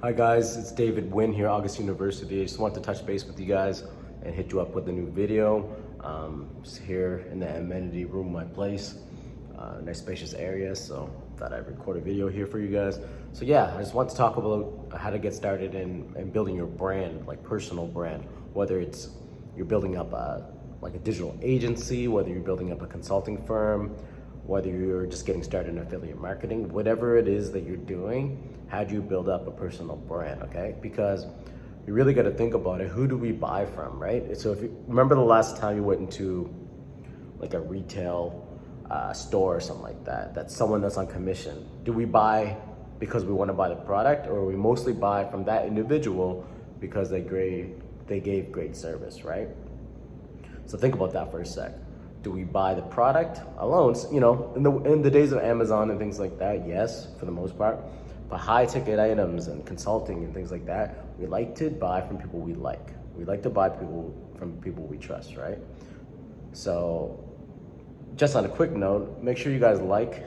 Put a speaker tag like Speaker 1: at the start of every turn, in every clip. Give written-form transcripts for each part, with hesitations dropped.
Speaker 1: Hi guys, it's David Nguyen here, August University. I just want to touch base with you guys and hit you up with a new video. Just here in the amenity room of my place, nice spacious area, so thought I'd record a video here for you guys. So yeah, I just want to talk about how to get started in building your brand, like personal brand, whether it's you're building up like a digital agency, whether you're building up a consulting firm, whether you're just getting started in affiliate marketing, whatever it is that you're doing, how do you build up a personal brand, okay? Because you really got to think about it. Who do we buy from, right? So if you remember the last time you went into like a retail store or something like that, that's someone that's on commission. Do we buy because we want to buy the product, or we mostly buy from that individual because they gave great service, right? So think about that for a sec. Do we buy the product alone? You know, in the days of Amazon and things like that, yes, for the most part. But high ticket items and consulting and things like that, we like to buy from people we like. We like to buy from people we trust, right? So just on a quick note, make sure you guys like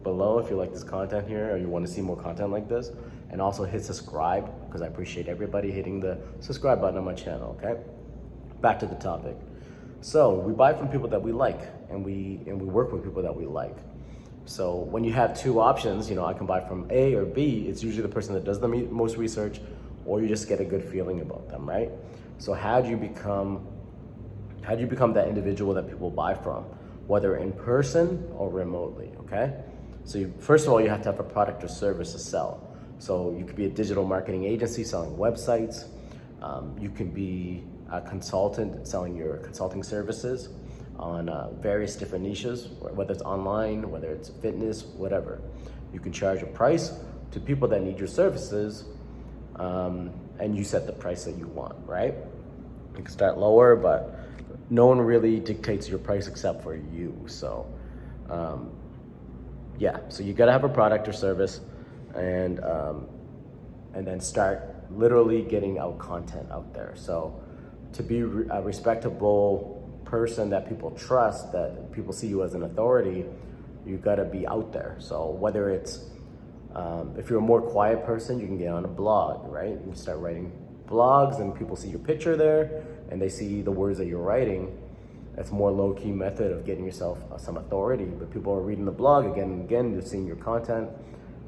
Speaker 1: below if you like this content here or you want to see more content like this. And also hit subscribe, because I appreciate everybody hitting the subscribe button on my channel, okay? Back to the topic. So we buy from people that we like, and we work with people that we like. So when you have two options, you know, I can buy from A or B, it's usually the person that does the most research, or you just get a good feeling about them, right? So how do you become that individual that people buy from, whether in person or remotely, okay? So first of all, you have to have a product or service to sell. So you could be a digital marketing agency selling websites. You can be a consultant selling your consulting services on various different niches, whether it's online, whether it's fitness, whatever. You can charge a price to people that need your services, and you set the price that you want, right? You can start lower, but no one really dictates your price except for you. So yeah, so you gotta have a product or service, and then start literally getting out content out there. So to be a respectable person that people trust, that people see you as an authority, you gotta be out there. So whether it's, if you're a more quiet person, you can get on a blog, right? You can start writing blogs and people see your picture there and they see the words that you're writing. That's a more low-key method of getting yourself some authority, but people are reading the blog again and again, they're seeing your content,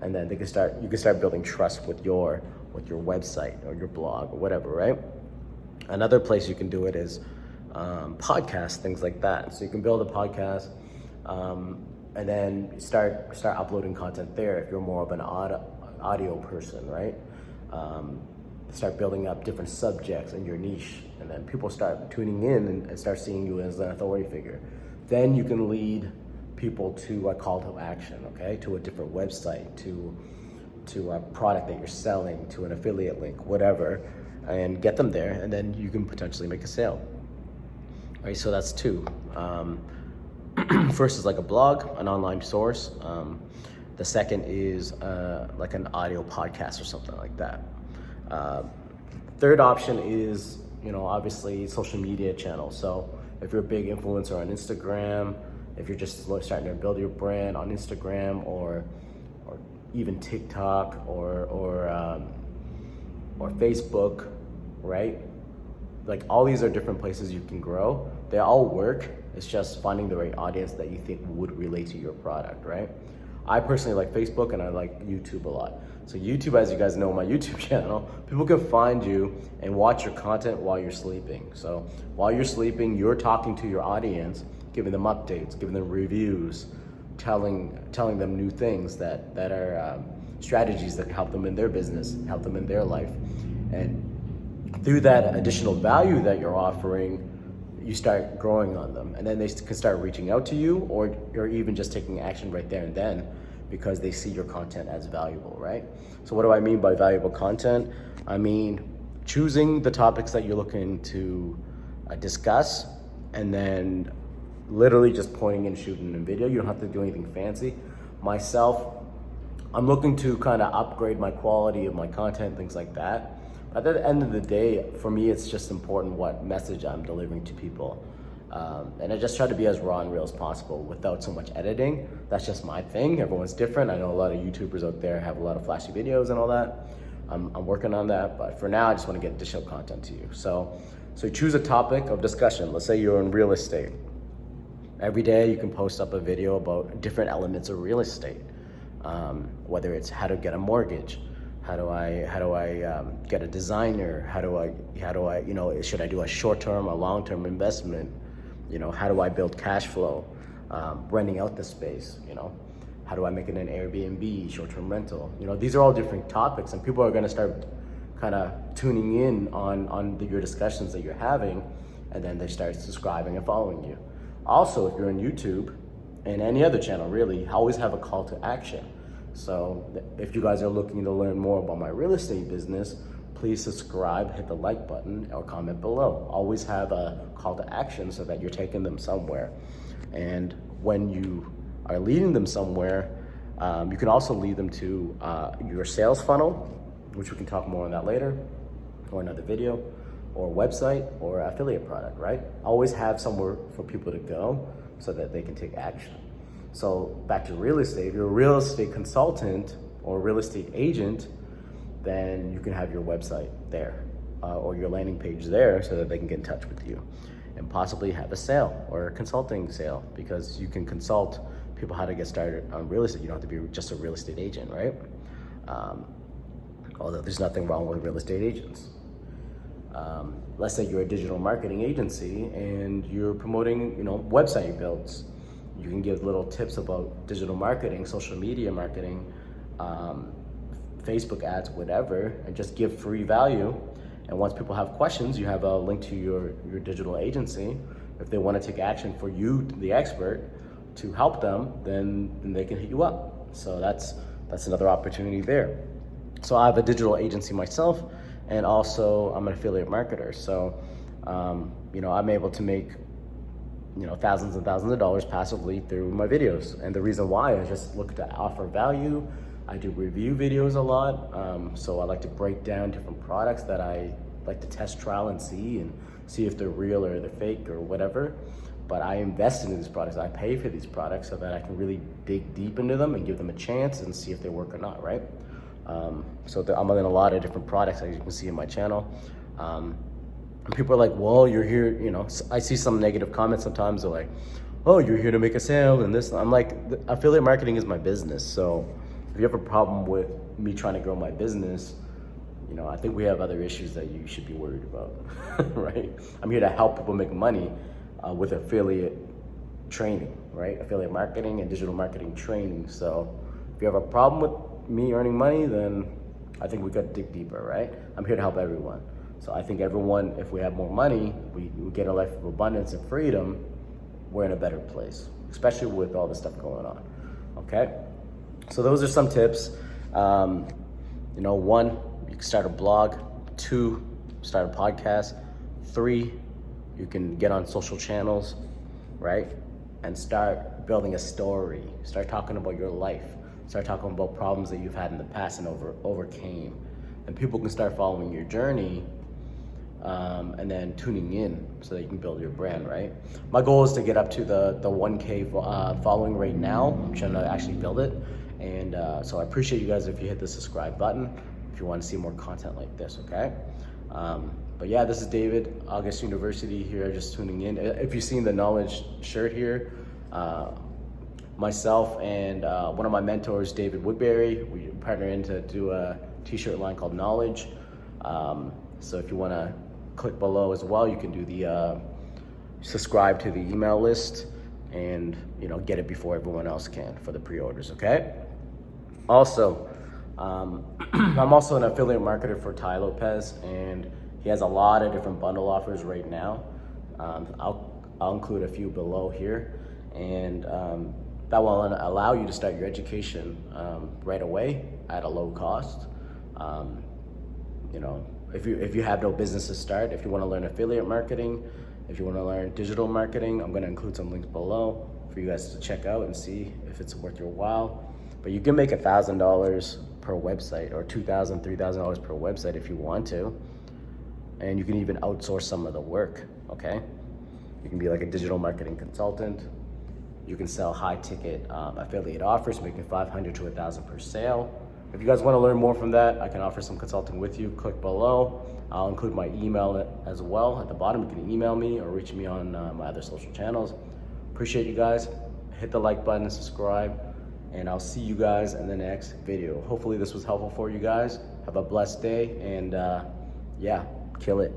Speaker 1: and then you can start building trust with your website or your blog or whatever, right? Another place you can do it is podcasts, things like that. So you can build a podcast and then start uploading content there if you're more of an audio person, right? Start building up different subjects in your niche, and then people start tuning in and start seeing you as an authority figure. Then you can lead people to a call to action, okay? To a different website, to a product that you're selling, to an affiliate link, whatever, and get them there, and then you can potentially make a sale. Right, so that's two. First is like a blog, an online source. The second is like an audio podcast or something like that. Third option is, you know, obviously social media channels. So if you're a big influencer on Instagram, if you're just starting to build your brand on Instagram or even TikTok or Facebook, right? Like all these are different places you can grow. They all work. It's just finding the right audience that you think would relate to your product, right? I personally like Facebook and I like YouTube a lot. So YouTube, as you guys know, my YouTube channel, people can find you and watch your content while you're sleeping. So while you're sleeping, you're talking to your audience, giving them updates, giving them reviews, telling them new things that are strategies that help them in their business, help them in their life. And through that additional value that you're offering, you start growing on them, and then they can start reaching out to you, or you're even just taking action right there and then because they see your content as valuable, right? So what do I mean by valuable content? I mean choosing the topics that you're looking to discuss, and then literally just pointing and shooting a video. You don't have to do anything fancy. Myself, I'm looking to kind of upgrade my quality of my content, things like that. At the end of the day, for me, it's just important what message I'm delivering to people. And I just try to be as raw and real as possible without so much editing. That's just my thing. Everyone's different. I know a lot of YouTubers out there have a lot of flashy videos and all that. I'm working on that, but for now, I just want to get additional content to you. So choose a topic of discussion. Let's say you're in real estate. Every day you can post up a video about different elements of real estate, whether it's how to get a mortgage, how do I get a designer, how do I should I do a short-term, a long-term investment, how do I build cash flow, renting out the space, how do I make it an Airbnb, short-term rental, these are all different topics, and people are going to start kind of tuning in on your discussions that you're having, and then they start subscribing and following you. Also, if you're on YouTube and any other channel, really, always have a call to action. So if you guys are looking to learn more about my real estate business, please subscribe, hit the like button, or comment below. Always have a call to action so that you're taking them somewhere. And when you are leading them somewhere, you can also lead them to your sales funnel, which we can talk more on that later, or another video, or website, or affiliate product, right? Always have somewhere for people to go so that they can take action. So back to real estate, if you're a real estate consultant or real estate agent, then you can have your website there or your landing page there so that they can get in touch with you and possibly have a sale or a consulting sale, because you can consult people how to get started on real estate. You don't have to be just a real estate agent, right? Although there's nothing wrong with real estate agents. Let's say you're a digital marketing agency and you're promoting, website builds. You can give little tips about digital marketing, social media marketing, Facebook ads, whatever, and just give free value. And once people have questions, you have a link to your digital agency. If they want to take action for you, the expert, to help them, then they can hit you up. So that's another opportunity there. So I have a digital agency myself, and also I'm an affiliate marketer. So, I'm able to make, thousands and thousands of dollars passively through my videos. And the reason why is just look to offer value. I do review videos a lot. So I like to break down different products that I like to test, trial, and see if they're real or they're fake or whatever. But I invest in these products. I pay for these products so that I can really dig deep into them and give them a chance and see if they work or not, right? I'm in a lot of different products, as you can see in my channel. And people are like, well, you're here, I see some negative comments sometimes. They're like, oh, you're here to make a sale and this. I'm like, affiliate marketing is my business. So if you have a problem with me trying to grow my business, I think we have other issues that you should be worried about, right? I'm here to help people make money with affiliate training, right? Affiliate marketing and digital marketing training. So if you have a problem with me earning money, then I think we got to dig deeper, right? I'm here to help everyone. So I think everyone, if we have more money, we get a life of abundance and freedom, we're in a better place, especially with all this stuff going on, okay? So those are some tips. One, you can start a blog. 2, start a podcast. 3, you can get on social channels, right? And start building a story. Start talking about your life. Start talking about problems that you've had in the past and overcame. And people can start following your journey and then tuning in so that you can build your brand, right? My goal is to get up to the 1K following right now. I'm trying to actually build it. And so I appreciate you guys if you hit the subscribe button if you want to see more content like this, okay? But yeah, this is David, August University here, just tuning in. If you've seen the knowledge shirt here, myself and one of my mentors, David Woodbury, we partner in to do a t-shirt line called Knowledge. So if you want to click below as well, you can do the subscribe to the email list and get it before everyone else can for the pre-orders, okay? Also, I'm also an affiliate marketer for Lopez, and he has a lot of different bundle offers right now. I'll include a few below here, and that will allow you to start your education right away at a low cost. If you have no business to start, if you want to learn affiliate marketing, if you want to learn digital marketing, I'm going to include some links below for you guys to check out and see if it's worth your while. But you can make $1,000 per website, or $2,000, $3,000 per website if you want to. And you can even outsource some of the work, okay? You can be like a digital marketing consultant. You can sell high ticket affiliate offers, making $500 to $1,000 per sale. If you guys want to learn more from that, I can offer some consulting with you. Click below. I'll include my email as well at the bottom. You can email me or reach me on my other social channels. Appreciate you guys. Hit the like button and subscribe, and I'll see you guys in the next video. Hopefully this was helpful for you guys. Have a blessed day, and yeah, kill it.